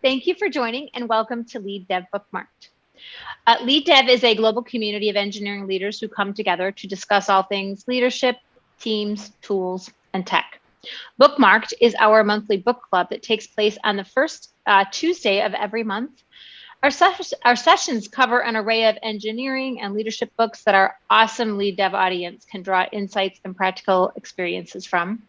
Thank you for joining and welcome to LeadDev Bookmarked. LeadDev is a global community of engineering leaders who come together to discuss all things leadership, teams, tools, and tech. Bookmarked is our monthly book club that takes place on the first Tuesday of every month. Our sessions cover an array of engineering and leadership books that our awesome LeadDev audience can draw insights and practical experiences from.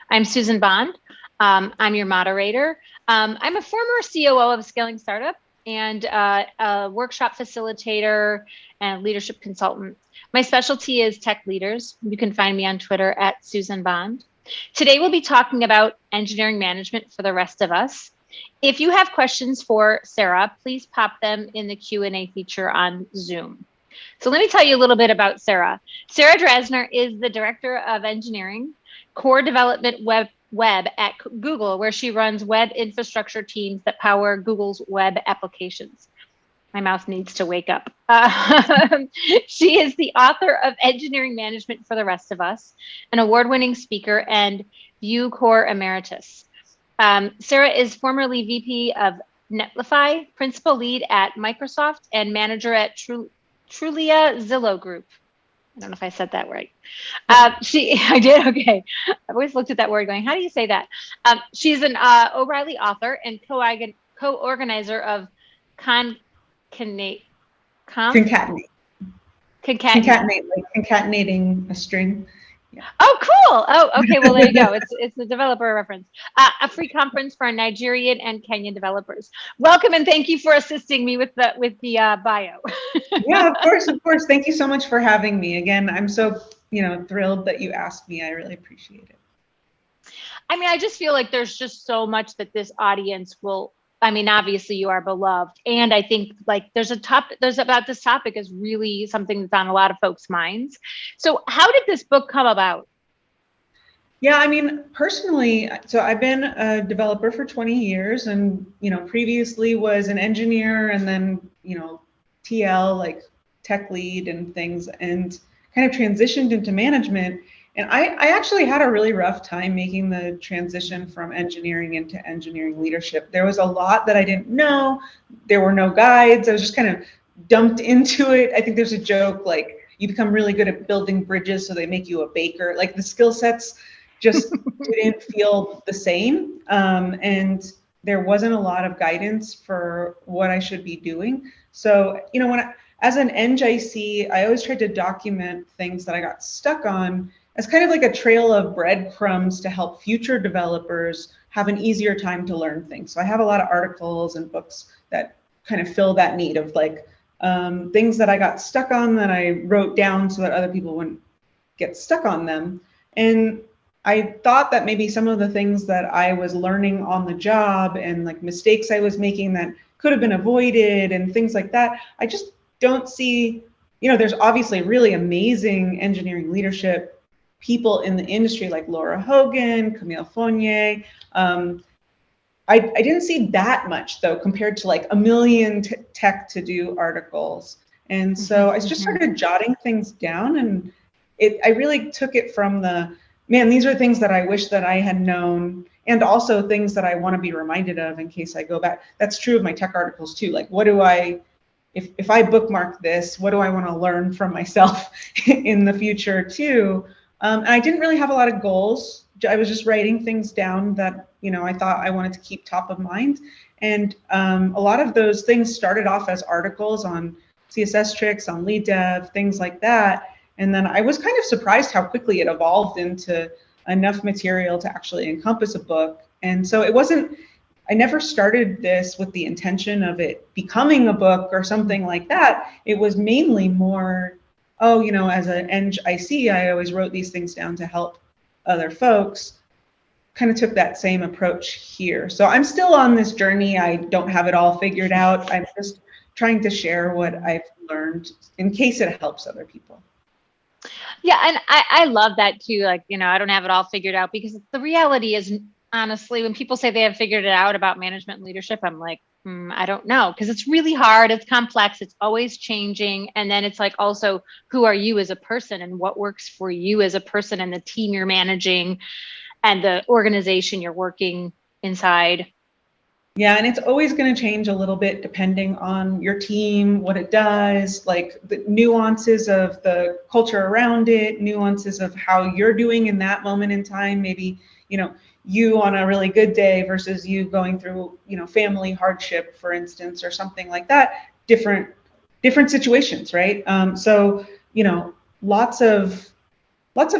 I'm Suzan Bond. I'm your moderator. I'm a former COO of a scaling startup and a workshop facilitator and leadership consultant. My specialty is tech leaders. You can find me on Twitter at Suzan Bond. Today, we'll be talking about engineering management for the rest of us. If you have questions for Sarah, please pop them in the Q&A feature on Zoom. So let me tell you a little bit about Sarah. Sarah Drasner is the Director of Engineering, Core Development Web at Google, where she runs web infrastructure teams that power Google's web applications. My mouth needs to wake up. She is the author of Engineering Management for the Rest of Us, an award-winning speaker and Vue Core Emeritus. Sarah is formerly VP of Netlify, principal lead at Microsoft, and manager at Trulia Zillow Group. I don't know if I said that right. I did, okay. I've always looked at that word going, how do you say that? She's an O'Reilly author and co-organizer of Concatenate, like concatenating a string. Yeah. Oh, cool. Oh, okay. Well, there you go. It's a developer reference. A free conference for Nigerian and Kenyan developers. Welcome and thank you for assisting me with the bio. Yeah, of course. Thank you so much for having me. Again, I'm so thrilled that you asked me. I really appreciate it. I mean, I just feel like there's just so much that this audience will. I mean, obviously you are beloved. And I think like there's about this topic is really something that's on a lot of folks' minds. So how did this book come about? Yeah, I mean, personally, so I've been a developer for 20 years and, previously was an engineer and then, TL, like tech lead and things, and kind of transitioned into management. And I actually had a really rough time making the transition from engineering into engineering leadership. There was a lot that I didn't know. There were no guides. I was just kind of dumped into it. I think there's a joke like you become really good at building bridges, so they make you a baker. Like the skill sets just didn't feel the same. And there wasn't a lot of guidance for what I should be doing. So, as an Eng IC, I always tried to document things that I got stuck on as kind of like a trail of breadcrumbs to help future developers have an easier time to learn things. So I have a lot of articles and books that kind of fill that need of like things that I got stuck on that I wrote down so that other people wouldn't get stuck on them. And I thought that maybe some of the things that I was learning on the job and like mistakes I was making that could have been avoided and things like that, I just don't see, there's obviously really amazing engineering leadership people in the industry like Laura Hogan, Camille Fournier. I didn't see that much though, compared to like a million tech to do articles. And so I just started jotting things down and I really took it from these are things that I wish that I had known and also things that I want to be reminded of in case I go back. That's true of my tech articles too. Like if I bookmark this, what do I want to learn from myself in the future too? And I didn't really have a lot of goals. I was just writing things down that, I thought I wanted to keep top of mind. And a lot of those things started off as articles on CSS tricks, on LeadDev, things like that. And then I was kind of surprised how quickly it evolved into enough material to actually encompass a book. And so I never started this with the intention of it becoming a book or something like that. It was mainly more, as an Eng IC, I always wrote these things down to help other folks. Kind of took that same approach here. So I'm still on this journey. I don't have it all figured out. I'm just trying to share what I've learned in case it helps other people. Yeah, and I love that too. Like, I don't have it all figured out because the reality is, honestly, when people say they have figured it out about management and leadership, I'm like, I don't know, because it's really hard. It's complex. It's always changing. And then it's like also, who are you as a person and what works for you as a person and the team you're managing and the organization you're working inside. Yeah, and it's always going to change a little bit depending on your team, what it does, like the nuances of the culture around it, nuances of how you're doing in that moment in time. Maybe, you on a really good day versus you going through, family hardship, for instance, or something like that. Different situations, right? So, lots of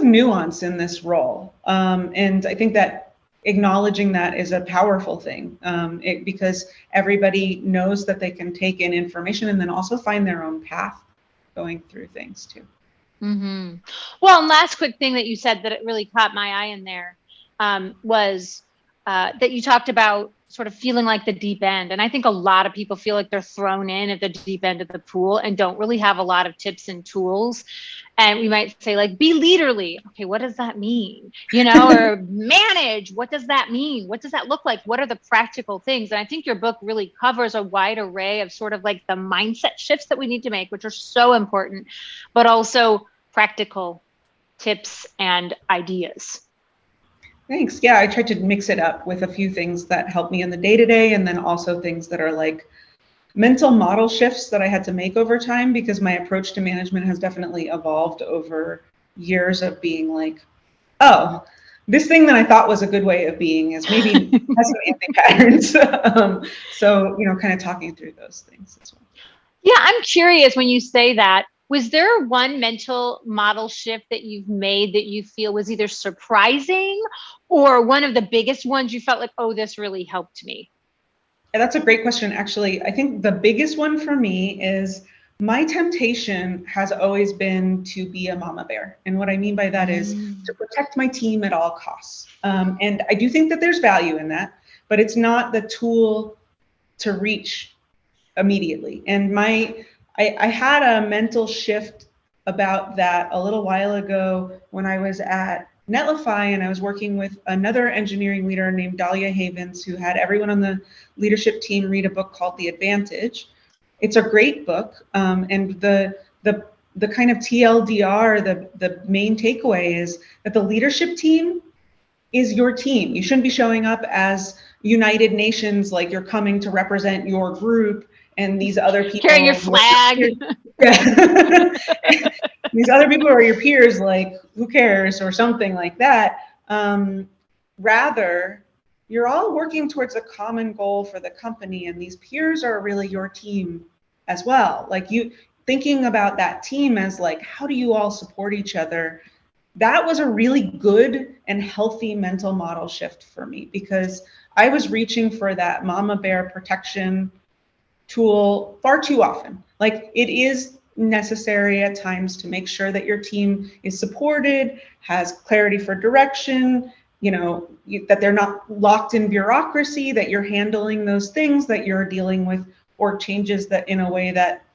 nuance in this role, and I think that acknowledging that is a powerful thing, because everybody knows that they can take in information and then also find their own path going through things too. Mm-hmm. Well, and last quick thing that you said that it really caught my eye in there, was that you talked about sort of feeling like the deep end. And I think a lot of people feel like they're thrown in at the deep end of the pool and don't really have a lot of tips and tools. And we might say, like, be leaderly. Okay, what does that mean? Or manage. What does that mean? What does that look like? What are the practical things? And I think your book really covers a wide array of sort of like the mindset shifts that we need to make, which are so important, but also practical tips and ideas. Thanks. Yeah, I tried to mix it up with a few things that help me in the day-to-day, and then also things that are like mental model shifts that I had to make over time, because my approach to management has definitely evolved over years of being like, oh, this thing that I thought was a good way of being is maybe has some anti-patterns. So, kind of talking through those things as well. Yeah, I'm curious, when you say that, was there one mental model shift that you've made that you feel was either surprising or one of the biggest ones you felt like, oh, this really helped me? And that's a great question. Actually, I think the biggest one for me is my temptation has always been to be a mama bear. And what I mean by that is to protect my team at all costs. And I do think that there's value in that, but it's not the tool to reach immediately. And I had a mental shift about that a little while ago when I was at Netlify, and I was working with another engineering leader named Dahlia Havens, who had everyone on the leadership team read a book called The Advantage. It's a great book, and the kind of TLDR, the main takeaway is that the leadership team is your team. You shouldn't be showing up as United Nations, like you're coming to represent your group, and these other people carrying your flag. Yeah. These other people are your peers, like, who cares, or something like that. Rather, you're all working towards a common goal for the company, and these peers are really your team as well. Like, you thinking about that team as like, how do you all support each other? That was a really good and healthy mental model shift for me, because I was reaching for that mama bear protection tool far too often. Like, it is necessary at times to make sure that your team is supported, has clarity for direction, that they're not locked in bureaucracy, that you're handling those things, that you're dealing with org changes that in a way that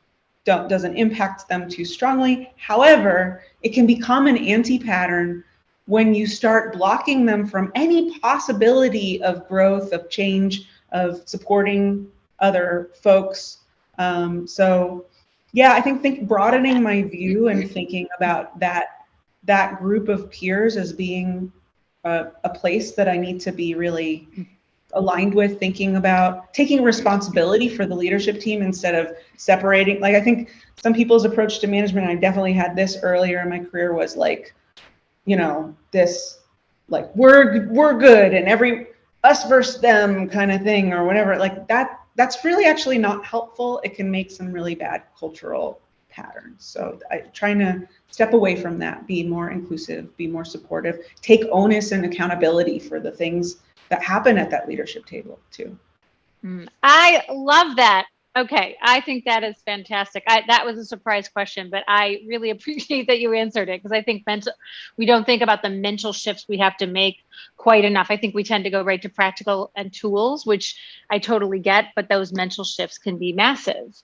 doesn't impact them too strongly. However, it can become an anti-pattern when you start blocking them from any possibility of growth, of change, of supporting other folks. So yeah, I think broadening my view and thinking about that group of peers as being a place that I need to be really aligned with, thinking about taking responsibility for the leadership team instead of separating. Like, I think some people's approach to management, I definitely had this earlier in my career, was like, this, like, we're good and us versus them kind of thing, or whatever. Like, that's really actually not helpful. It can make some really bad cultural patterns. So I'm trying to step away from that, be more inclusive, be more supportive, take onus and accountability for the things that happen at that leadership table too. I love that. Okay, I think that is fantastic. That was a surprise question, but I really appreciate that you answered it, because I think we don't think about the mental shifts we have to make quite enough. I think we tend to go right to practical and tools, which I totally get, but those mental shifts can be massive,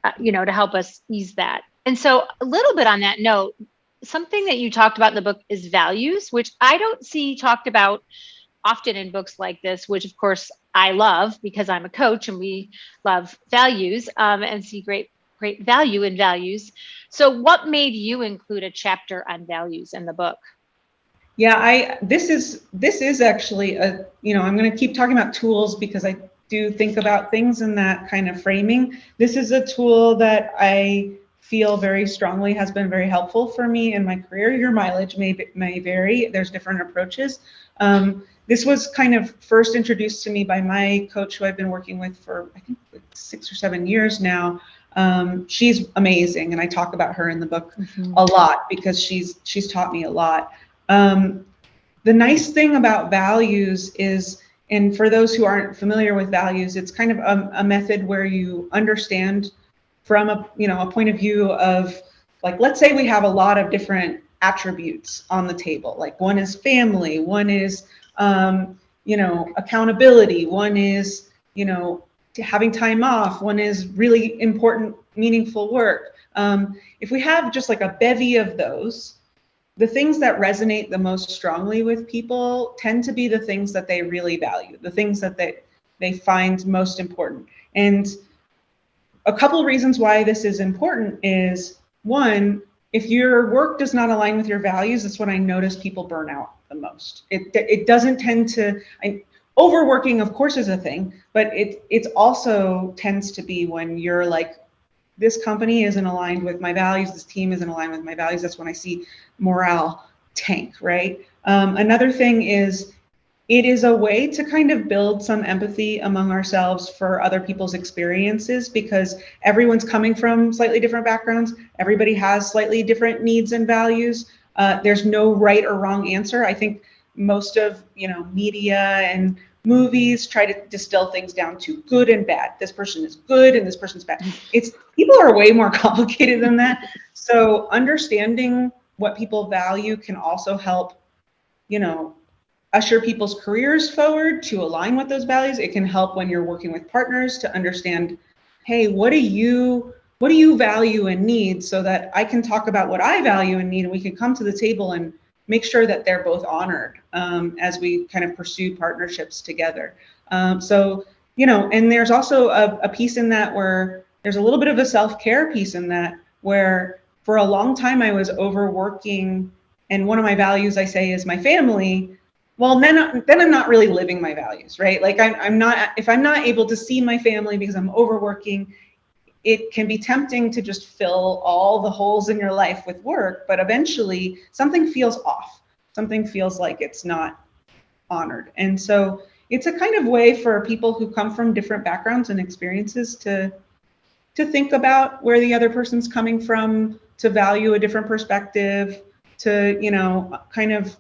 to help us ease that. And so, a little bit on that note, something that you talked about in the book is values, which I don't see talked about often in books like this, which of course I love because I'm a coach and we love values, and see great value in values. So what made you include a chapter on values in the book? Yeah, this is actually I'm going to keep talking about tools, because do think about things in that kind of framing. This is a tool that I feel very strongly has been very helpful for me in my career. Your mileage may vary. There's different approaches. This was kind of first introduced to me by my coach, who I've been working with for, I think, like 6 or 7 years now. She's amazing, and I talk about her in the book a lot because she's taught me a lot. The nice thing about values is, and for those who aren't familiar with values, it's kind of a method where you understand from a point of view of, like, let's say we have a lot of different attributes on the table. Like, one is family, one is accountability, one is having time off, one is really important, meaningful work. If we have just like a bevy of those, the things that resonate the most strongly with people tend to be the things that they really value, the things that they find most important. And a couple of reasons why this is important is, one, if your work does not align with your values, that's when I notice people burn out the most. It doesn't tend to, overworking of course is a thing, but it also tends to be when you're like, this company isn't aligned with my values, this team isn't aligned with my values. That's when I see morale tank, right? Another thing is, it is a way to kind of build some empathy among ourselves for other people's experiences, because everyone's coming from slightly different backgrounds. Everybody has slightly different needs and values. There's no right or wrong answer. I think most of media and movies try to distill things down to good and bad. This person is good and this person's bad. People are way more complicated than that. So understanding what people value can also help, usher people's careers forward to align with those values. It can help when you're working with partners to understand, hey, what do you value and need, so that I can talk about what I value and need, and we can come to the table and make sure that they're both honored as we kind of pursue partnerships together. And there's also a piece in that where there's a little bit of a self-care piece in that, where for a long time I was overworking, and one of my values I say is my family. Well, then I'm not really living my values, right? Like I'm not, if I'm not able to see my family because I'm overworking, it can be tempting to just fill all the holes in your life with work, but eventually something feels off. Something feels like it's not honored. And so it's a kind of way for people who come from different backgrounds and experiences to think about where the other person's coming from, to value a different perspective, to, kind of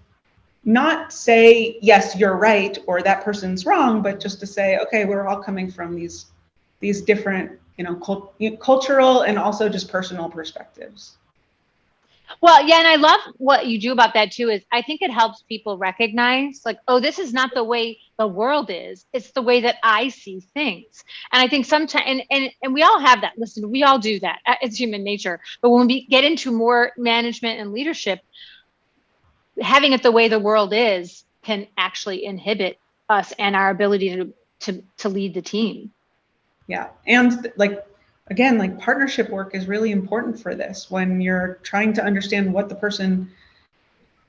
not say, yes, you're right, or that person's wrong, but just to say, okay, we're all coming from these different, cultural and also just personal perspectives. Well, yeah, and I love what you do about that too, is I think it helps people recognize, like, oh, this is not the way the world is. It's the way that I see things. And I think sometimes, and we all have that. Listen, we all do that. It's human nature. But when we get into more management and leadership, having it the way the world is can actually inhibit us and our ability to lead the team. Yeah. And again, partnership work is really important for this, when you're trying to understand what the person,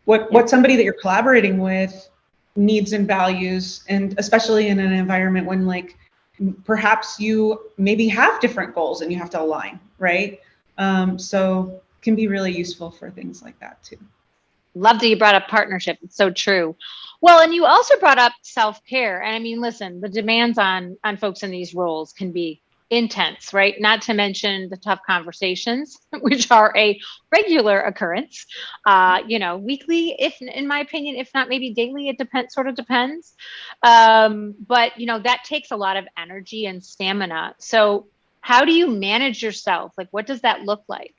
what somebody that you're collaborating with needs and values, and especially in an environment when perhaps you maybe have different goals and you have to align, right? So it can be really useful for things like that too. Love that you brought up partnership. It's so true. Well, and you also brought up self-care. And I mean, listen, the demands on folks in these roles can be intense, right? Not to mention the tough conversations, which are a regular occurrence, weekly, if in my opinion, if not maybe daily, it depends, sort of depends. But that takes a lot of energy and stamina. So how do you manage yourself? Like, what does that look like?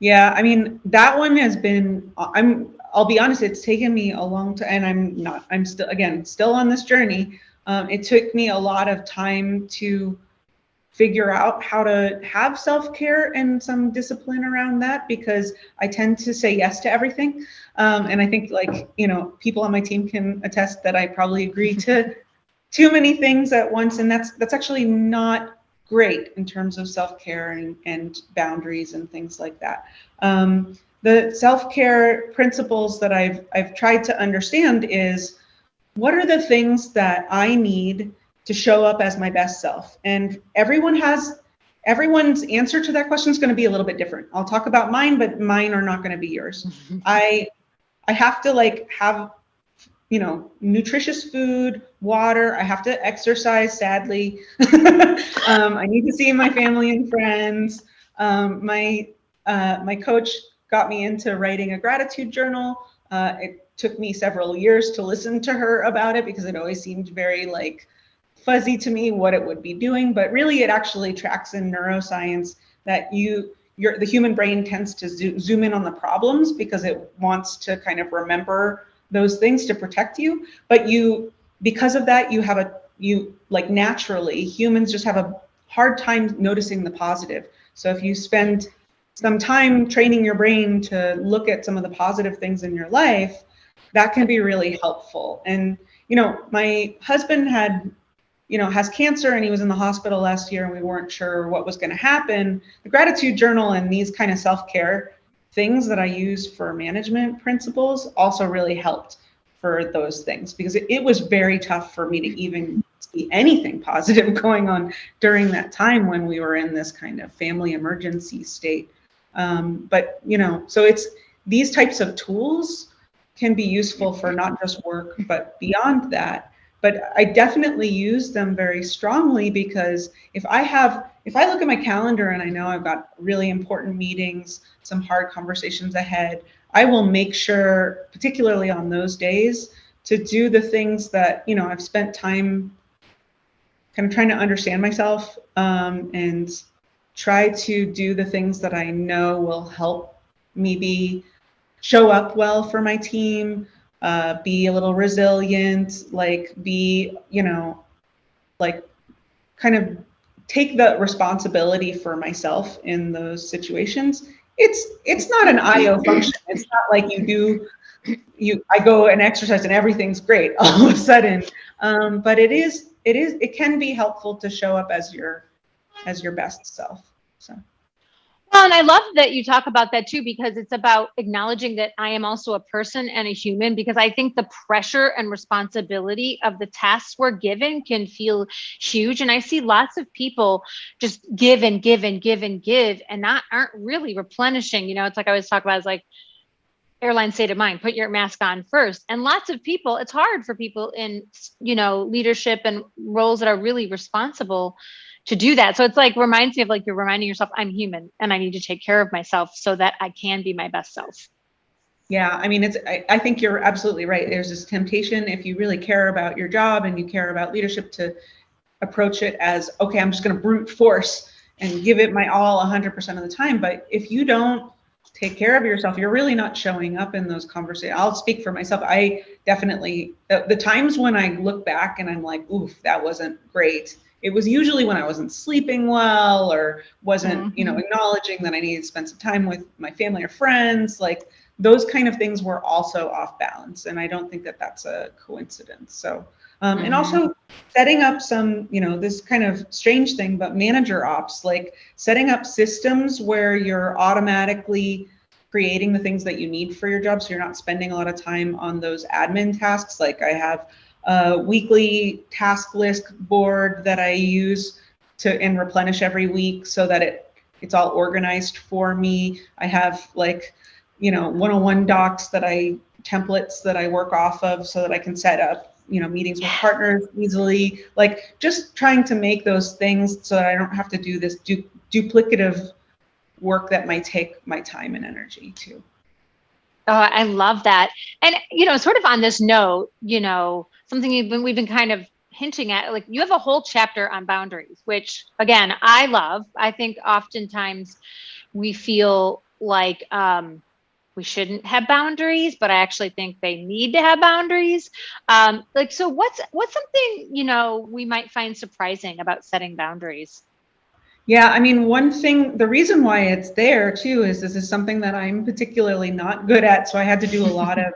Yeah, I mean, that one has been, I'll be honest, it's taken me a long time, and I'm still on this journey. It took me a lot of time to figure out how to have self-care and some discipline around that, because I tend to say yes to everything. And I think people on my team can attest that I probably agree to too many things at once. And that's actually not great in terms of self-care and boundaries and things like that. The self-care principles that I've tried to understand is, what are the things that I need to show up as my best self? And everyone's answer to that question is going to be a little bit different. I'll talk about mine, but mine are not going to be yours. I have to like have, nutritious food, water. I have to exercise, sadly. I need to see my family and friends. My coach got me into writing a gratitude journal. It took me several years to listen to her about it because it always seemed very like fuzzy to me what it would be doing. But really, it actually tracks in neuroscience that the human brain tends to zoom in on the problems because it wants to kind of remember those things to protect you. But because of that, naturally, humans just have a hard time noticing the positive. So if you spend some time training your brain to look at some of the positive things in your life, that can be really helpful. And, my husband has cancer and he was in the hospital last year and we weren't sure what was going to happen. The gratitude journal and these kind of self-care things that I use for management principles also really helped for those things, because it was very tough for me to even see anything positive going on during that time when we were in this kind of family emergency state. So it's these types of tools can be useful for not just work, but beyond that. But I definitely use them very strongly because if I look at my calendar and I know I've got really important meetings, some hard conversations ahead, I will make sure, particularly on those days, to do the things that, I've spent time kind of trying to understand myself, and try to do the things that I know will help me show up well for my team, be a little resilient, kind of take the responsibility for myself in those situations. It's not an IO function. It's not like I go and exercise and everything's great all of a sudden. But it can be helpful to show up as your best self. So. Well, and I love that you talk about that too, because it's about acknowledging that I am also a person and a human, because I think the pressure and responsibility of the tasks we're given can feel huge. And I see lots of people just give and give and give and give and aren't really replenishing. It's like I always talk about, it's like airline state of mind, put your mask on first. And lots of people, it's hard for people in, leadership and roles that are really responsible to do that. So it's like reminds me of like you're reminding yourself, I'm human and I need to take care of myself so that I can be my best self. Yeah, I mean, I think you're absolutely right. There's this temptation, if you really care about your job and you care about leadership, to approach it as, okay, I'm just going to brute force and give it my all 100% of the time. But if you don't take care of yourself, you're really not showing up in those conversations. I'll speak for myself. I definitely, the times when I look back and I'm like, oof, that wasn't great. It was usually when I wasn't sleeping well or wasn't, acknowledging that I needed to spend some time with my family or friends. Like those kind of things were also off balance. And I don't think that that's a coincidence. So, and also setting up some, this kind of strange thing, but manager ops, like setting up systems where you're automatically creating the things that you need for your job. So you're not spending a lot of time on those admin tasks. Like I have a weekly task list board that I use and replenish every week so that it's all organized for me. I have like, one-on-one docs templates that I work off of so that I can set up, meetings with partners easily, like just trying to make those things so that I don't have to do this duplicative work that might take my time and energy too. Oh, I love that. And, sort of on this note, something we've been kind of hinting at, like you have a whole chapter on boundaries, which again, I love. I think oftentimes we feel like we shouldn't have boundaries, but I actually think they need to have boundaries. So what's something, we might find surprising about setting boundaries? Yeah, I mean, the reason why it's there too is this is something that I'm particularly not good at. So I had to do a lot of,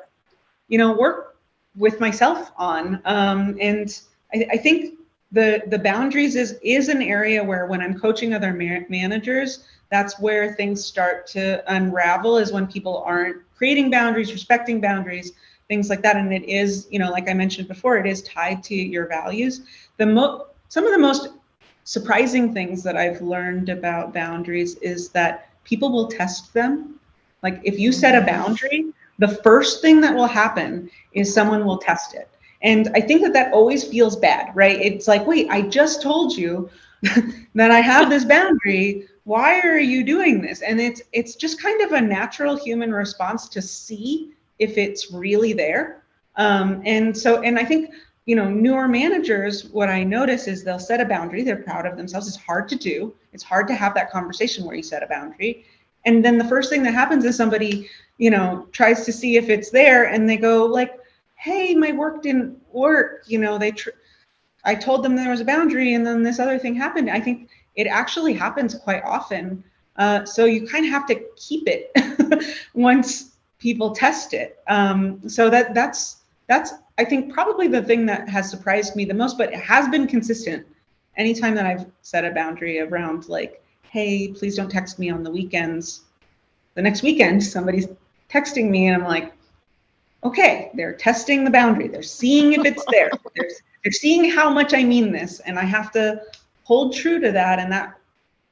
work with myself on. And I think the boundaries is an area where when I'm coaching other managers, that's where things start to unravel, is when people aren't creating boundaries, respecting boundaries, things like that. And it is, like I mentioned before, it is tied to your values. Some of the most surprising things that I've learned about boundaries is that people will test them. Like if you set a boundary, the first thing that will happen is someone will test it. And I think that always feels bad, right? It's like, wait, I just told you that I have this boundary. Why are you doing this? And it's just kind of a natural human response to see if it's really there. And I think, newer managers, what I notice is they'll set a boundary. They're proud of themselves. It's hard to do. It's hard to have that conversation where you set a boundary. And then the first thing that happens is somebody, tries to see if it's there, and they go like, hey, my work didn't work. I told them there was a boundary, and then this other thing happened. I think it actually happens quite often. So you kind of have to keep it once people test it. So that's I think probably the thing that has surprised me the most, but it has been consistent. Anytime that I've set a boundary around like, hey, please don't text me on the weekends. The next weekend, somebody's texting me, and I'm like, okay, they're testing the boundary. They're seeing if it's there. They're seeing how much I mean this, and I have to hold true to that. And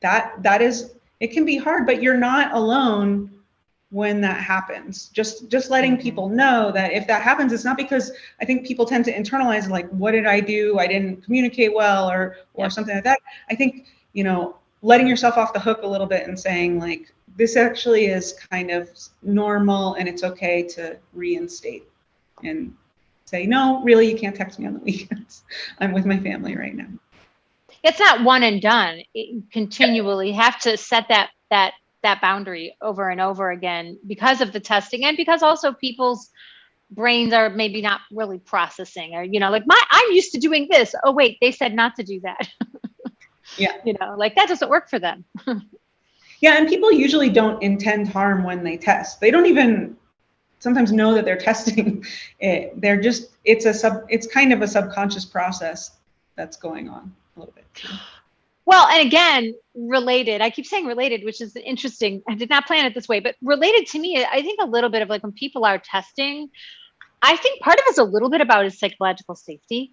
that is, it can be hard, but you're not alone when that happens. Just letting people know that if that happens, it's not because I think people tend to internalize like, what did I do? I didn't communicate well or something like that. I think, letting yourself off the hook a little bit and saying like, this actually is kind of normal and it's okay to reinstate and say, no, really, you can't text me on the weekends. I'm with my family right now. It's not one and done. You continually have to set that boundary over and over again because of the testing, and because also people's brains are maybe not really processing, or, like I'm used to doing this. Oh, wait, they said not to do that. Yeah. Like that doesn't work for them. Yeah. And people usually don't intend harm when they test. They don't even sometimes know that they're testing it. They're just, it's kind of a subconscious process that's going on a little bit. Well, and again, related, I keep saying related, which is interesting. I did not plan it this way, but related to me, I think a little bit of like when people are testing, I think part of it's a little bit about is psychological safety.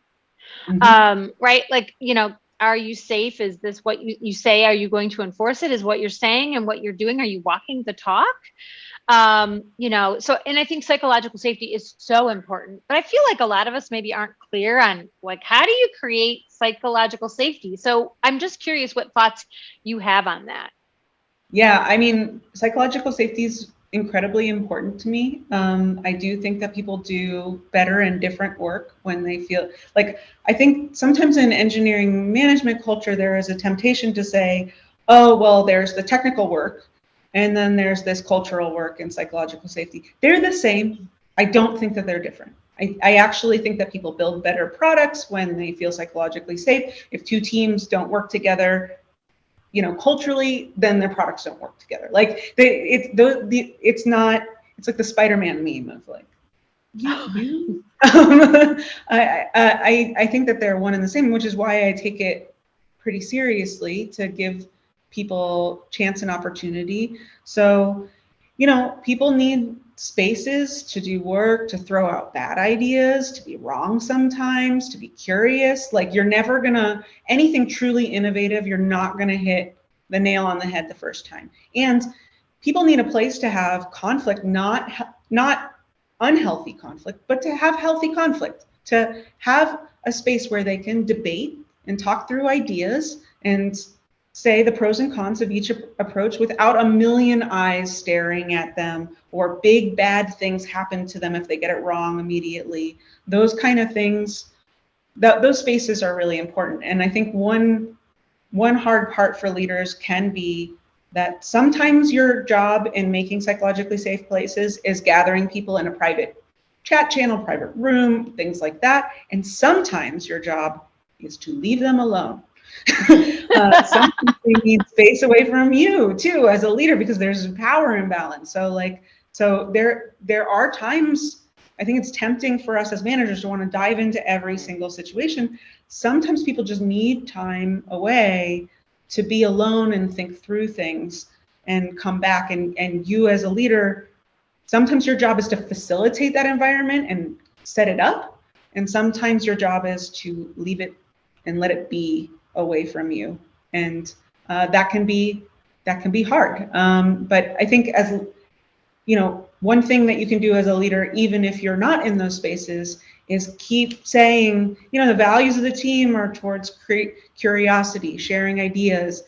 Right? Like, are you safe? Is this what you say? Are you going to enforce it? Is what you're saying and what you're doing? Are you walking the talk? And I think psychological safety is so important, but I feel like a lot of us maybe aren't clear on like, how do you create psychological safety? So I'm just curious what thoughts you have on that. Yeah, I mean, psychological safety is incredibly important to me. I do think that people do better and different work when they feel like, I think sometimes in engineering management culture, there is a temptation to say, oh, well, there's the technical work, and then there's this cultural work and psychological safety. They're the same. I don't think that they're different. I actually think that people build better products when they feel psychologically safe. If two teams don't work together, culturally, then their products don't work together. Like it's like the Spider-Man meme of like, you. I think that they're one and the same, which is why I take it pretty seriously to give people chance and opportunity. So, people need spaces to do work, to throw out bad ideas, to be wrong sometimes, to be curious. Like anything truly innovative, you're not gonna hit the nail on the head the first time. And people need a place to have conflict, not unhealthy conflict, but to have healthy conflict, to have a space where they can debate and talk through ideas and say the pros and cons of each approach without a million eyes staring at them, or big bad things happen to them if they get it wrong immediately. Those kind of things, those spaces are really important. And I think one hard part for leaders can be that sometimes your job in making psychologically safe places is gathering people in a private chat channel, private room, things like that. And sometimes your job is to leave them alone. Sometimes they need space away from you too as a leader, because there's a power imbalance. So there are times, I think it's tempting for us as managers to want to dive into every single situation. Sometimes people just need time away to be alone and think through things and come back. And you as a leader sometimes your job is to facilitate that environment and set it up. And sometimes your job is to leave it and let it be away from you. And that can be hard. But I think, as you know, one thing that you can do as a leader, even if you're not in those spaces, is keep saying, you know, the values of the team are towards curiosity, sharing ideas,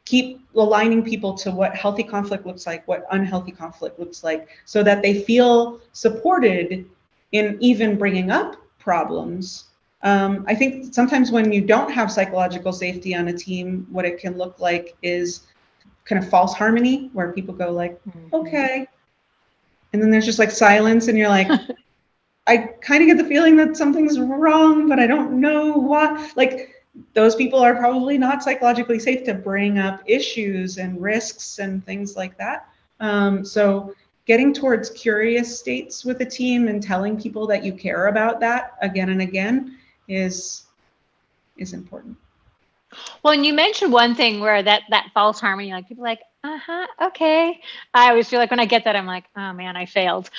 keep aligning people to what healthy conflict looks like, what unhealthy conflict looks like, so that they feel supported in even bringing up problems. I think sometimes when you don't have psychological safety on a team, what it can look like is kind of false harmony, where people go like, okay. And then there's just like silence, and you're like, I kind of get the feeling that something's wrong, but I don't know what. Like, those people are probably not psychologically safe to bring up issues and risks and things like that. So getting towards curious states with a team and telling people that you care about that again and again is important. Well, and you mentioned one thing where that false harmony, like people are like, okay. I always feel like when I get that, I'm like, oh man, I failed.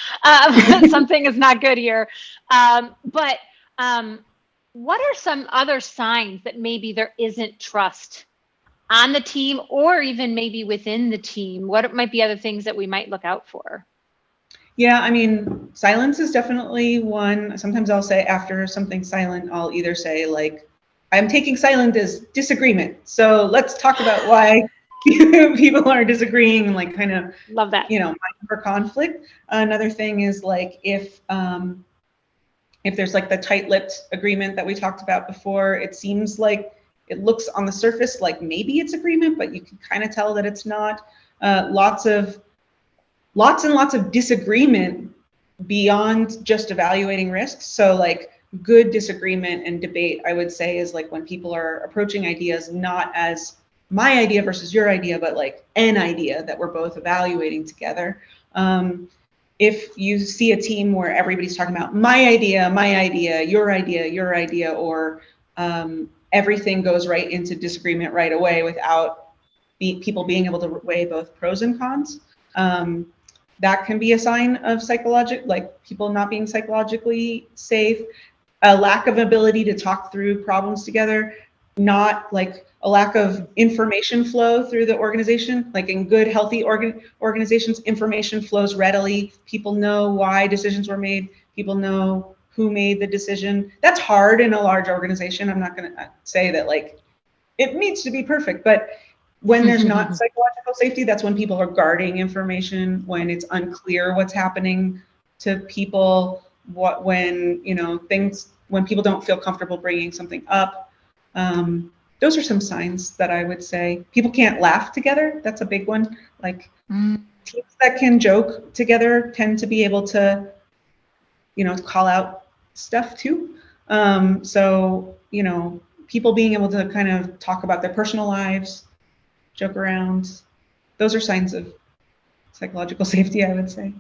Something is not good here. But what are some other signs that maybe there isn't trust on the team, or even maybe within the team? What might be other things that we might look out for? Yeah, I mean, silence is definitely one. Sometimes I'll say, after something's silent, I'll either say like, I'm taking silent as disagreement. So let's talk about why people are disagreeing, and like kind of love that, you know, for conflict. Another thing is like if there's like the tight-lipped agreement that we talked about before, it seems like it looks on the surface like maybe it's agreement, but you can kind of tell that it's not. Lots and lots of disagreement beyond just evaluating risks. So like good disagreement and debate, I would say, is like when people are approaching ideas not as my idea versus your idea, but like an idea that we're both evaluating together. If you see a team where everybody's talking about my idea, your idea, or everything goes right into disagreement right away without people being able to weigh both pros and cons, that can be a sign of like people not being psychologically safe. A lack of ability to talk through problems together, not like a lack of information flow through the organization. Like in good, healthy organizations, information flows readily. People know why decisions were made. People know who made the decision. That's hard in a large organization. I'm not going to say that like it needs to be perfect, but when there's not psychological safety, that's when people are guarding information, when it's unclear what's happening to people, when people don't feel comfortable bringing something up. Those are some signs that I would say. People can't laugh together. That's a big one. Like teams that can joke together tend to be able to, call out stuff too. So, people being able to kind of talk about their personal lives, joke around, those are signs of psychological safety, I would say.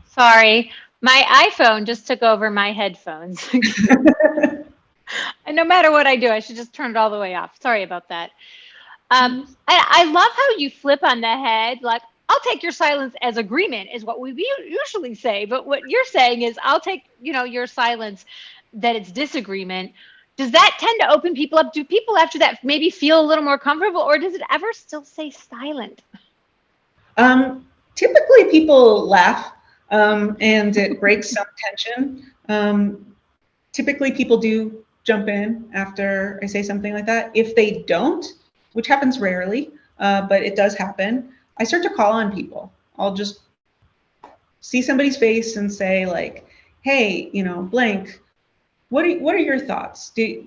Sorry, my iPhone just took over my headphones. And no matter what I do, I should just turn it all the way off. Sorry about that. I love how you flip on the head. Like, I'll take your silence as agreement is what we usually say. But what you're saying is I'll take, your silence that it's disagreement. Does that tend to open people up? Do people after that maybe feel a little more comfortable, or does it ever still say silent? Typically people laugh and it breaks some tension. Typically people do jump in after I say something like that. If they don't, which happens rarely, but it does happen, I start to call on people. I'll just see somebody's face and say like, hey, blank, what are your thoughts? Do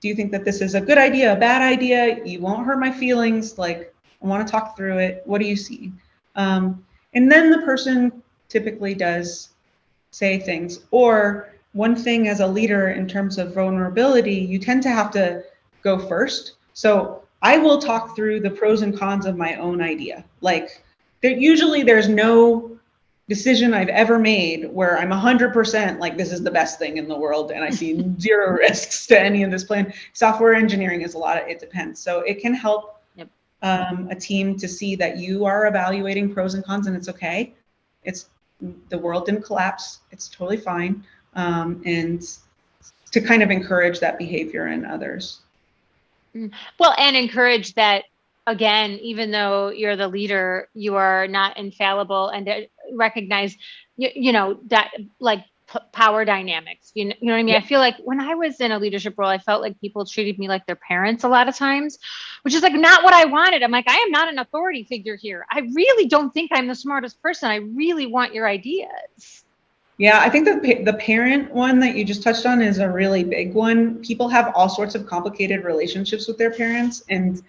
you think that this is a good idea, a bad idea? You won't hurt my feelings. Like, I want to talk through it. What do you see? And then the person typically does say things. Or one thing as a leader in terms of vulnerability, you tend to have to go first. So I will talk through the pros and cons of my own idea. Like, usually there's no decision I've ever made where I'm 100% like, this is the best thing in the world and I see zero risks to any of this plan. Software engineering is it depends. So it can help a team to see that you are evaluating pros and cons, and it's okay. The world didn't collapse. It's totally fine. And to kind of encourage that behavior in others. Well, and encourage that, again, even though you're the leader, you are not infallible, and recognize, that like power dynamics, you know what I mean? I feel like when I was in a leadership role, I felt like people treated me like their parents a lot of times, which is like not what I wanted. I'm like, I am not an authority figure here. I really don't think I'm the smartest person. I really want your ideas. Yeah, I think the parent one that you just touched on is a really big one. People have all sorts of complicated relationships with their parents, and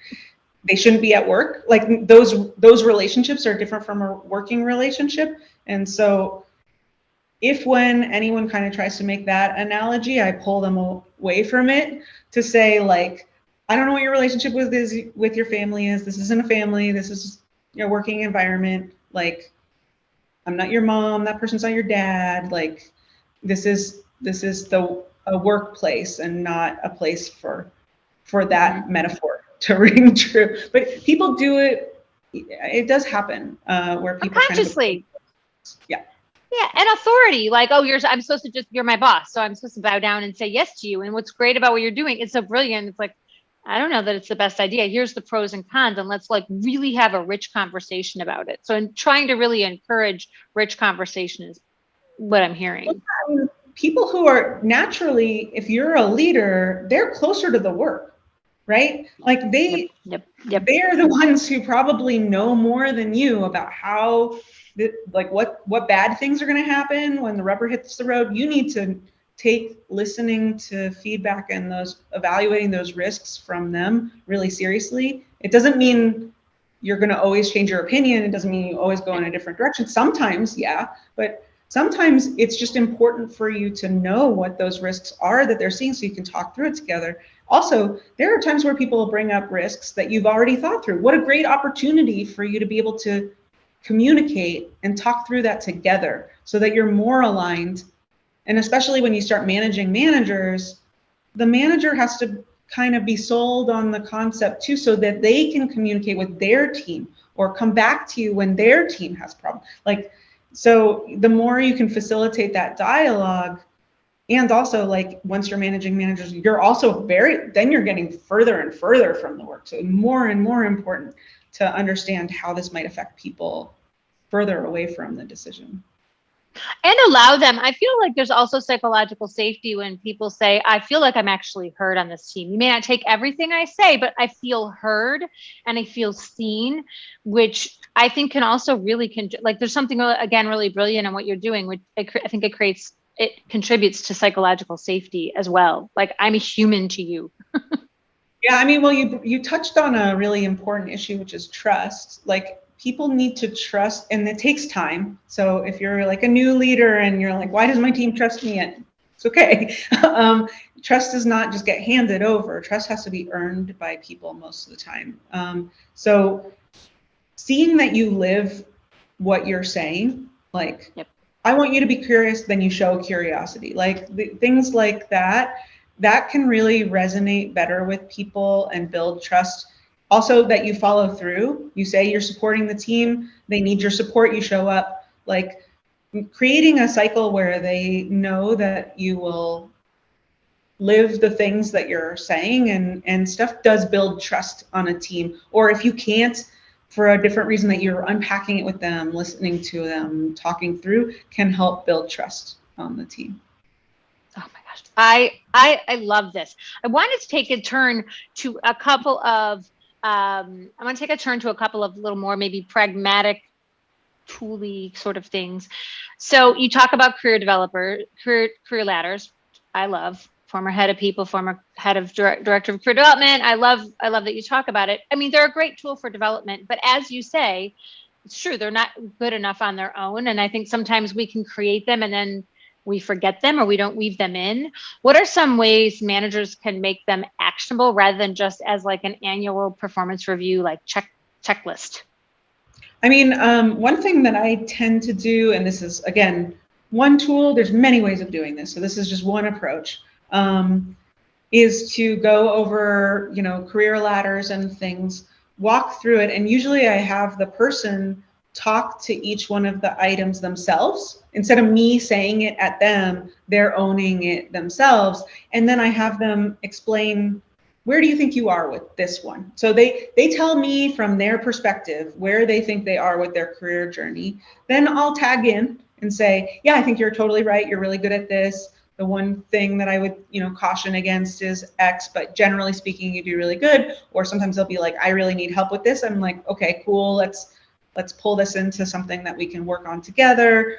they shouldn't be at work. Like those relationships are different from a working relationship. And so when anyone kind of tries to make that analogy, I pull them away from it to say, like, I don't know what your relationship with your family is. This isn't a family. This is your working environment. Like, I'm not your mom. That person's not your dad. Like, this is a workplace and not a place for that metaphor to ring true. But people do it. It does happen where people unconsciously. Yeah. Yeah, and authority, like, oh, I'm supposed to you're my boss, so I'm supposed to bow down and say yes to you. And what's great about what you're doing, it's so brilliant. It's like, I don't know that it's the best idea. Here's the pros and cons, and let's like really have a rich conversation about it. So in trying to really encourage rich conversation is what I'm hearing. People who are naturally, if you're a leader, they're closer to the work, right? Like they're the ones who probably know more than you about how, like what bad things are going to happen when the rubber hits the road. You need to take listening to feedback and evaluating those risks from them really seriously. It doesn't mean you're going to always change your opinion. It doesn't mean you always go in a different direction. Sometimes, yeah, but sometimes it's just important for you to know what those risks are that they're seeing so you can talk through it together. Also, there are times where people will bring up risks that you've already thought through. What a great opportunity for you to be able to communicate and talk through that together so that you're more aligned. And especially when you start managing managers, the manager has to kind of be sold on the concept too, so that they can communicate with their team or come back to you when their team has problems. Like, so the more you can facilitate that dialogue, and also like once you're managing managers, you're also then you're getting further and further from the work. So more and more important to understand how this might affect people further away from the decision. And allow them. I feel like there's also psychological safety when people say, I feel like I'm actually heard on this team. You may not take everything I say, but I feel heard and I feel seen, which I think can also really, like there's something, again, really brilliant in what you're doing, which I think it contributes to psychological safety as well. Like, I'm a human to you. Yeah, I mean, well, you touched on a really important issue, which is trust. Like, people need to trust, and it takes time. So if you're like a new leader and you're like, why does my team trust me? It's okay. Trust does not just get handed over. Trust has to be earned by people most of the time. So seeing that you live what you're saying, like, I want you to be curious, then you show curiosity. Like things like that can really resonate better with people and build trust. Also, that you follow through. You say you're supporting the team, they need your support, you show up. Like, creating a cycle where they know that you will live the things that you're saying, and stuff does build trust on a team. Or if you can't, for a different reason, that you're unpacking it with them, listening to them, talking through, can help build trust on the team. Oh my gosh, I love this. I wanted to take a turn to a couple of little more maybe pragmatic, tooly sort of things. So you talk about career ladders. I love former head of people, former head of director of career development. I love that you talk about it. I mean, they're a great tool for development, but as you say, it's true, they're not good enough on their own. And I think sometimes we can create them and then we forget them or we don't weave them in. What are some ways managers can make them actionable rather than just as like an annual performance review, like checklist? I mean, one thing that I tend to do, and this is, again, one tool, there's many ways of doing this, so this is just one approach, is to go over, career ladders and things walk through it, and usually I have the person talk to each one of the items themselves. Instead of me saying it at them, they're owning it themselves. And then I have them explain, where do you think you are with this one? So they tell me from their perspective where they think they are with their career journey. Then I'll tag in and say, yeah, I think you're totally right. You're really good at this. The one thing that I would, caution against is X, but generally speaking, you do really good. Or sometimes they'll be like, I really need help with this. I'm like, okay, cool. Let's pull this into something that we can work on together.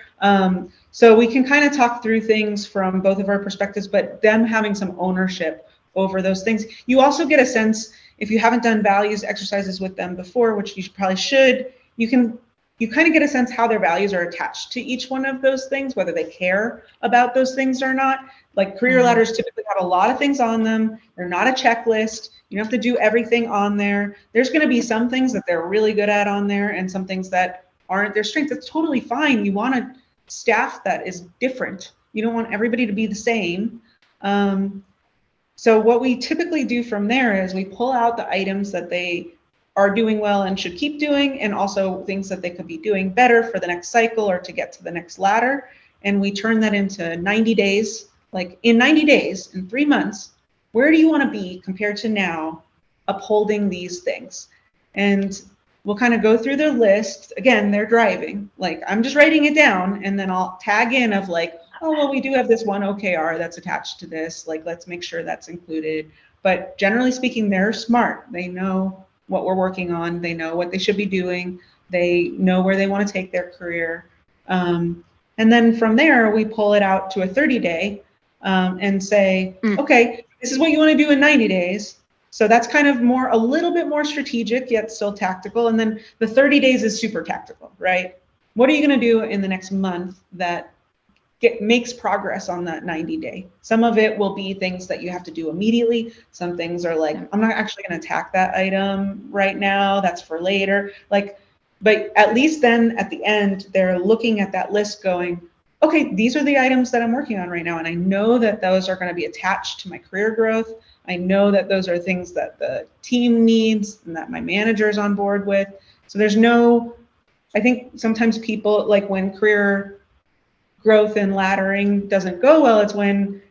So we can kind of talk through things from both of our perspectives, but them having some ownership over those things. You also get a sense, if you haven't done values exercises with them before, which you probably should, you kind of get a sense how their values are attached to each one of those things, whether they care about those things or not. Like career ladders typically have a lot of things on them. They're not a checklist. You don't have to do everything on there. There's going to be some things that they're really good at on there and some things that aren't their strength. That's totally fine. You want a staff that is different. You don't want everybody to be the same. So what we typically do from there is we pull out the items that they are doing well and should keep doing, and also things that they could be doing better for the next cycle or to get to the next ladder. And we turn that into 90 days. Like in 90 days, in 3 months, where do you want to be compared to now upholding these things? And we'll kind of go through their list. Again, they're driving. Like I'm just writing it down, and then I'll tag in of like, oh, well, we do have this one OKR that's attached to this. Like, let's make sure that's included. But generally speaking, they're smart. They know what we're working on. They know what they should be doing. They know where they want to take their career. And then from there, we pull it out to a 30-day and say, okay, this is what you want to do in 90 days. So that's kind of a little bit more strategic, yet still tactical. And then the 30 days is super tactical, right? What are you going to do in the next month that makes progress on that 90-day? Some of it will be things that you have to do immediately. Some things are like, I'm not actually going to attack that item right now. That's for later. But at least then at the end, they're looking at that list going, okay, these are the items that I'm working on right now. And I know that those are going to be attached to my career growth. I know that those are things that the team needs and that my manager is on board with. So I think sometimes people, like when career growth and laddering doesn't go well, it's when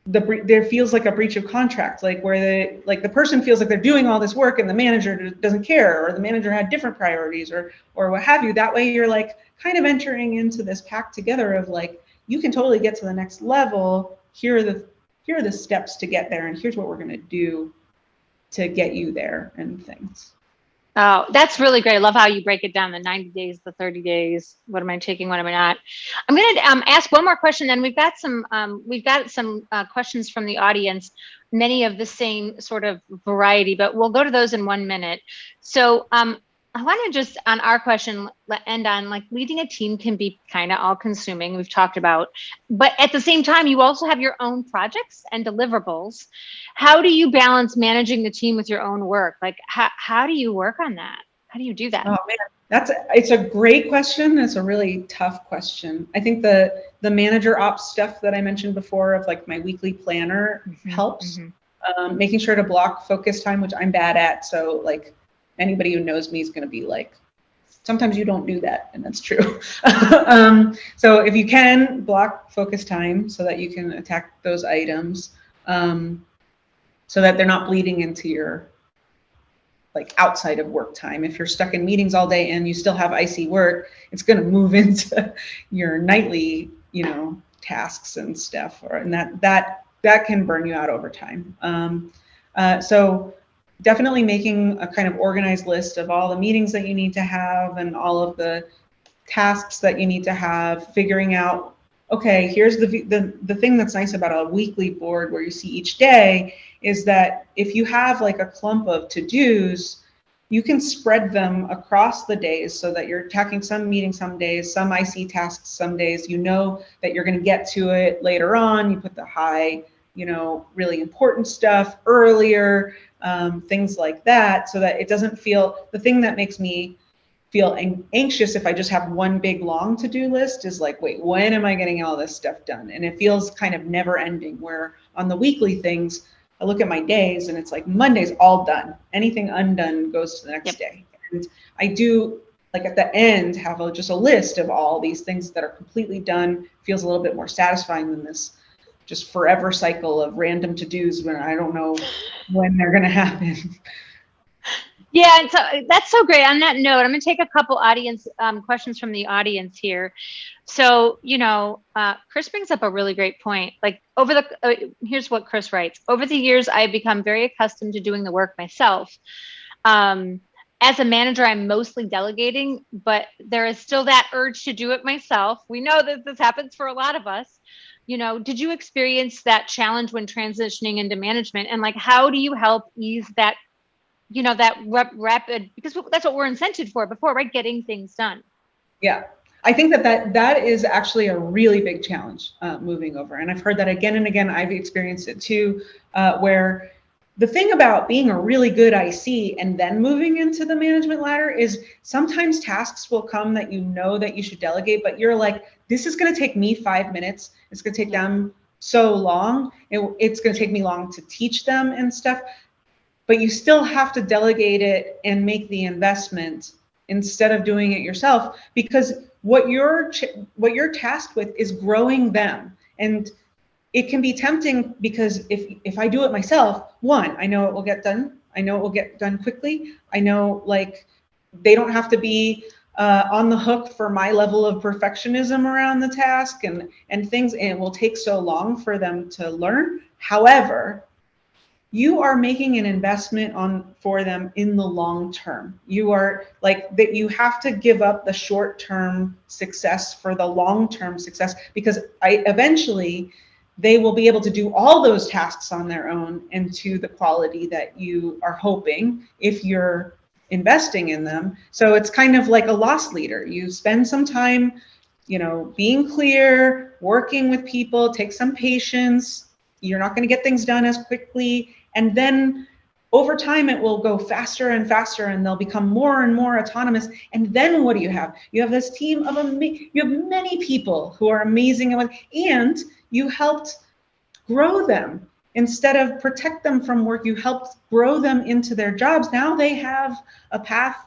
there feels like a breach of contract, like where the person feels like they're doing all this work and the manager doesn't care, or the manager had different priorities, or what have you. That way you're like kind of entering into this pact together of like, you can totally get to the next level. Here are the steps to get there, and here's what we're going to do to get you there and things. Oh, that's really great. I love how you break it down, the 90 days, the 30 days. What am I taking? What am I not? I'm going to ask one more question, and we've got some questions from the audience, many of the same sort of variety, but we'll go to those in 1 minute. So I want to just, on our question, end on like leading a team can be kind of all consuming, we've talked about, but at the same time, you also have your own projects and deliverables. How do you balance managing the team with your own work? Like, how do you work on that? How do you do that? Oh man, it's a great question. It's a really tough question. I think the manager ops stuff that I mentioned before of like my weekly planner helps. Making sure to block focus time, which I'm bad at. So like, anybody who knows me is going to be like, sometimes you don't do that, and that's true. So if you can block focus time so that you can attack those items, so that they're not bleeding into your like outside of work time. If you're stuck in meetings all day and you still have IC work, it's going to move into your nightly, tasks and stuff, and that can burn you out over time. So definitely making a kind of organized list of all the meetings that you need to have and all of the tasks that you need to have, figuring out, okay, here's the thing that's nice about a weekly board where you see each day is that if you have like a clump of to-dos, you can spread them across the days so that you're attacking some meetings some days, some IC tasks some days, you know that you're going to get to it later on. You put the high, really important stuff earlier, things like that, so that it doesn't feel, the thing that makes me feel anxious if I just have one big long to-do list is like, wait, when am I getting all this stuff done? And it feels kind of never ending, where on the weekly things, I look at my days and it's like Monday's all done. Anything undone goes to the next Yep. day. And I do, like at the end, have just a list of all these things that are completely done. Feels a little bit more satisfying than this just forever cycle of random to-dos when I don't know when they're going to happen. Yeah, and so that's so great. On that note, I'm going to take a couple audience questions from the audience here. So, Chris brings up a really great point. Like here's what Chris writes. Over the years, I've become very accustomed to doing the work myself. As a manager, I'm mostly delegating, but there is still that urge to do it myself. We know that this happens for a lot of us. Did you experience that challenge when transitioning into management? And like, how do you help ease that, that rapid, because that's what we're incented for before, right? Getting things done. Yeah. I think that is actually a really big challenge moving over. And I've heard that again and again. I've experienced it too, where the thing about being a really good IC and then moving into the management ladder is sometimes tasks will come that you know that you should delegate, but you're like, this is going to take me 5 minutes. It's going to take them so long. It's going to take me long to teach them and stuff, but you still have to delegate it and make the investment instead of doing it yourself, because what you're tasked with is growing them. And it can be tempting because if I do it myself, one, I know it will get done. I know it will get done quickly. I know like they don't have to be on the hook for my level of perfectionism around the task and things, and it will take so long for them to learn. However, you are making an investment for them in the long term. You are like that. You have to give up the short-term success for the long-term success, because eventually they will be able to do all those tasks on their own and to the quality that you are hoping if you're investing in them. So it's kind of like a loss leader. You spend some time, being clear, working with people, take some patience. You're not going to get things done as quickly. And then over time, it will go faster and faster, and they'll become more and more autonomous. And then what do you have? You have this team of you have many people who are amazing, and you helped grow them. Instead of protect them from work, you helped grow them into their jobs. Now they have a path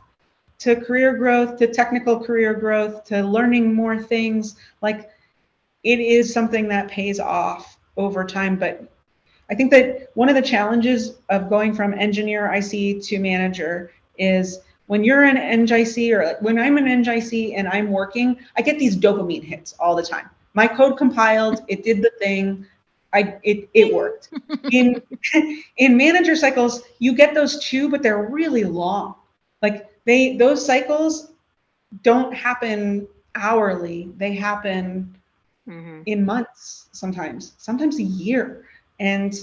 to career growth, to technical career growth, to learning more things. Like, it is something that pays off over time. But I think that one of the challenges of going from engineer IC to manager is when you're an EngIC, or like when I'm an EngIC and I'm working, I get these dopamine hits all the time. My code compiled, it did the thing, it worked. In manager cycles, you get those too, but they're really long. Like those cycles don't happen hourly. They happen in months, sometimes a year. And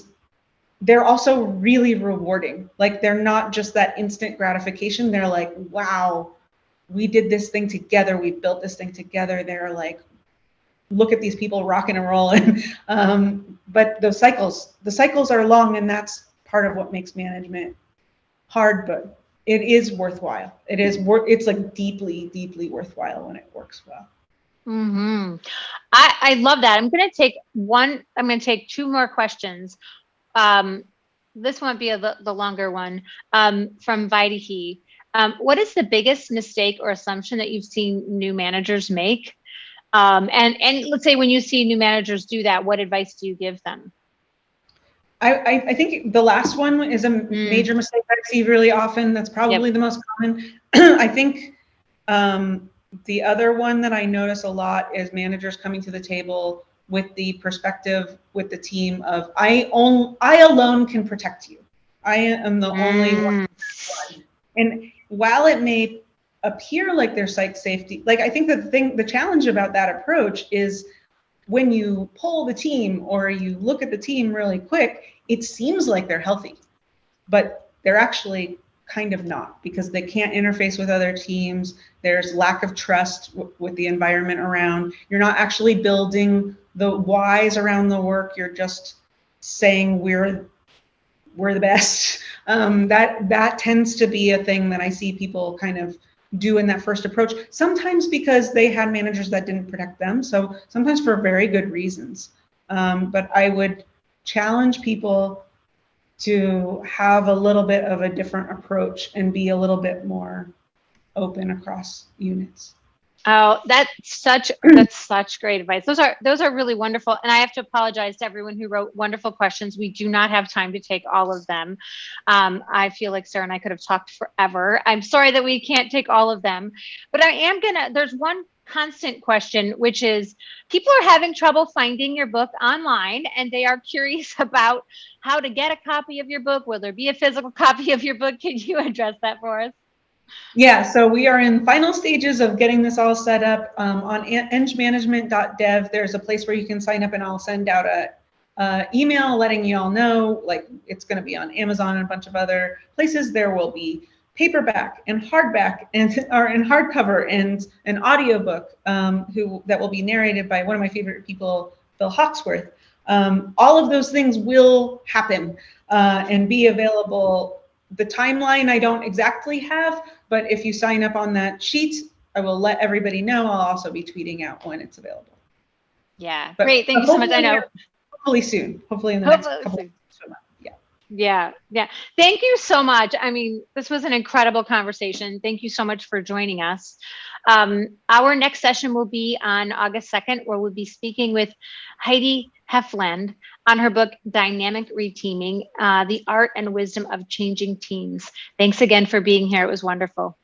they're also really rewarding. Like, they're not just that instant gratification. They're like, wow, we did this thing together. We built this thing together. They're like, look at these people rocking and rolling. But the cycles are long, and that's part of what makes management hard, but it is worthwhile. It's like deeply, deeply worthwhile when it works well. I love that. I'm going to take two more questions. This won't be the longer one, from Vaidehi. What is the biggest mistake or assumption that you've seen new managers make? And let's say when you see new managers do that, what advice do you give them? I think the last one is a major mistake I see really often. That's probably the most common. I think the other one that I notice a lot is managers coming to the table with the perspective with the team of, I alone can protect you. I am the only one. And while it may appear like there's site safety, like, I think the challenge about that approach is when you poll the team or you look at the team really quick, it seems like they're healthy, but they're actually kind of not, because they can't interface with other teams. There's lack of trust with the environment around. You're not actually building the whys around the work. You're just saying we're the best. That tends to be a thing that I see people kind of do in that first approach, sometimes because they had managers that didn't protect them, so sometimes for very good reasons. But I would challenge people to have a little bit of a different approach and be a little bit more open across units. Oh, that's such great advice. Those are really wonderful. And I have to apologize to everyone who wrote wonderful questions. We do not have time to take all of them. I feel like Sarah and I could have talked forever. I'm sorry that we can't take all of them, but there's one constant question, which is people are having trouble finding your book online and they are curious about how to get a copy of your book. Will there be a physical copy of your book? Can you address that for us? Yeah, so we are in final stages of getting this all set up. On engmanagement.dev, there's a place where you can sign up, and I'll send out a email letting you all know, like it's going to be on Amazon and a bunch of other places. There will be paperback and hardback and hardcover and an audiobook that will be narrated by one of my favorite people, Bill Hawksworth. All of those things will happen and be available. The timeline I don't exactly have, but if you sign up on that sheet, I will let everybody know. I'll also be tweeting out when it's available. Yeah, great. Thank you so much. I know. Hopefully soon. Hopefully in the next couple of months. Yeah. Thank you so much. I mean, this was an incredible conversation. Thank you so much for joining us. Our next session will be on August 2nd, where we'll be speaking with Heidi Hefland on her book, Dynamic Reteaming, The Art and Wisdom of Changing Teams. Thanks again for being here. It was wonderful.